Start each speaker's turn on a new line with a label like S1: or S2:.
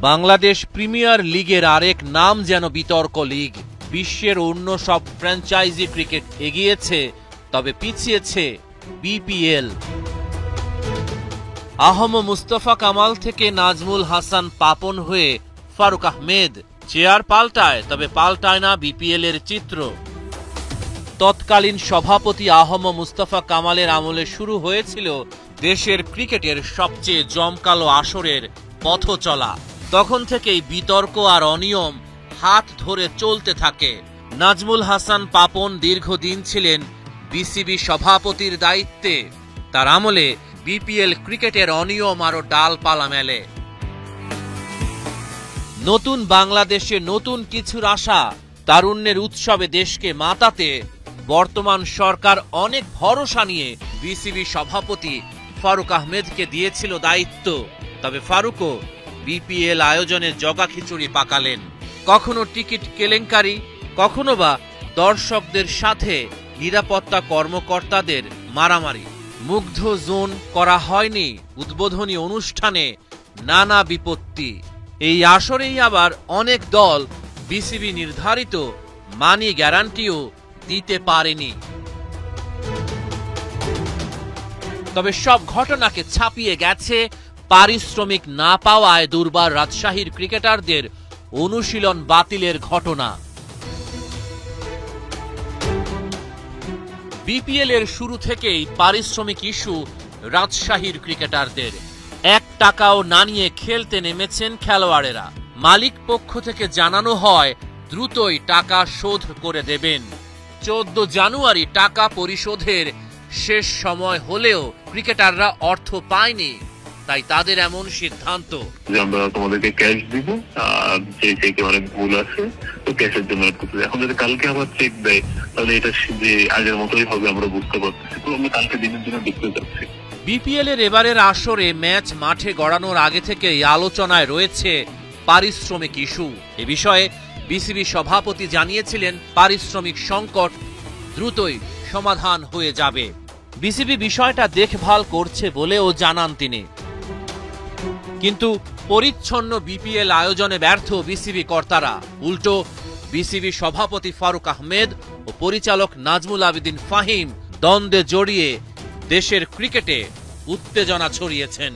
S1: Bangladesh premier লিগের আরেক নাম যেন বিতর্ক লিগ। বিশ্বের অন্য সব ফ্র্যাঞ্চাইজি ক্রিকেট এগিয়েছে, তবে পিছিয়েছে বিপিএল। আহম মুস্তফা কামাল থেকে নাজমুল হাসান পাপন হয়ে ফারুক আহমেদ। চেয়ার পাল্টায়, তবে পাল্টায় না বিপিএল এর চিত্র। তৎকালীন সভাপতি আহম মুস্তফা কামালের আমলে শুরু হয়েছিল দেশের ক্রিকেটের সবচেয়ে জমকালো আসরের পথ চলা। তখন থেকেই বিতর্ক আর অনিয়ম হাত ধরে চলতে থাকে। নাজমুল হাসান পাপন দীর্ঘদিন ছিলেন বিসিবি সভাপতির দায়িত্বে। তার আমলে বিপিএল ক্রিকেটের অনিয়ম আরো ডালপালা মেলে। নতুন বাংলাদেশে নতুন কিছুর আশা, তারুণ্যের উৎসবে দেশকে মাতাতে বর্তমান সরকার অনেক ভরসা নিয়ে বিসিবি সভাপতি ফারুক আহমেদকে দিয়েছিল দায়িত্ব। তবে ফারুকও বিপিএল আয়োজনে জগা খিচুড়ি পাকালেন। কখনো টিকিট কেলেঙ্কারি, কখনো বা দর্শকদের সাথে নিরাপত্তা কর্মকর্তাদের মারামারি। মুগ্ধ জোন করা হয়নি উদ্বোধনী অনুষ্ঠানে, নানা বিপত্তি। এই আসরেই আবার অনেক দল বিসিবি নির্ধারিত মানি গ্যারান্টিও দিতে পারেনি। তবে সব ঘটনাকে ছাপিয়ে গেছে পারিশ্রমিক না পাওয়ায় দুর্বার রাজশাহীর ক্রিকেটারদের অনুশীলন বাতিলের ঘটনা। বিপিএল এর শুরু থেকেই পারিশ্রমিক ইস্যু রাজশাহীর ক্রিকেটারদের। 1 টাকাও না নিয়ে খেলতে নেমেছেন খেলোয়াড়েরা। মালিক পক্ষ থেকে জানানো হয় দ্রুতই টাকা শোধ করে দেবেন। 14 জানুয়ারি টাকা পরিশোধের শেষ সময় হলেও ক্রিকেটাররা অর্থ পায়নি, তাই তাদের এমন সিদ্ধান্ত
S2: যে আমরা তোমাদেরকে ক্যাশ দিব, যে চেকে অনেক ভুল আছে, তো ক্যাশের জন্য এখন যদি কালকে আবার চেক দেয় তাহলে এটা যে আগের মতোই হবে আমরা বুঝতে পারছি। তো আমরা কালকে দিনের জন্য দেখতে যাচ্ছি।
S1: বিপিএল এর এবারের আসরে ম্যাচ মাঠে গড়ানোর আগে থেকেই আলোচনায় রয়েছে পারিশ্রমিক ইস্যু। এ বিষয়ে বিসিবি সভাপতি জানিয়েছিলেন পারিশ্রমিক সংকট দ্রুতই সমাধান হয়ে যাবে। বিসিবি বিষয়টা দেখভাল করছে বলেও জানান তিনি। কিন্তু পরিচ্ছন্ন বিপিএল আয়োজনে ব্যর্থ বিসিবি কর্তারা। উল্টো বিসিবি সভাপতি ফারুক আহমেদ ও পরিচালক নাজমুল আবেদিন ফাহিম দ্বন্দ্বে জড়িয়ে দেশের ক্রিকেটে উত্তেজনা ছড়িয়েছেন।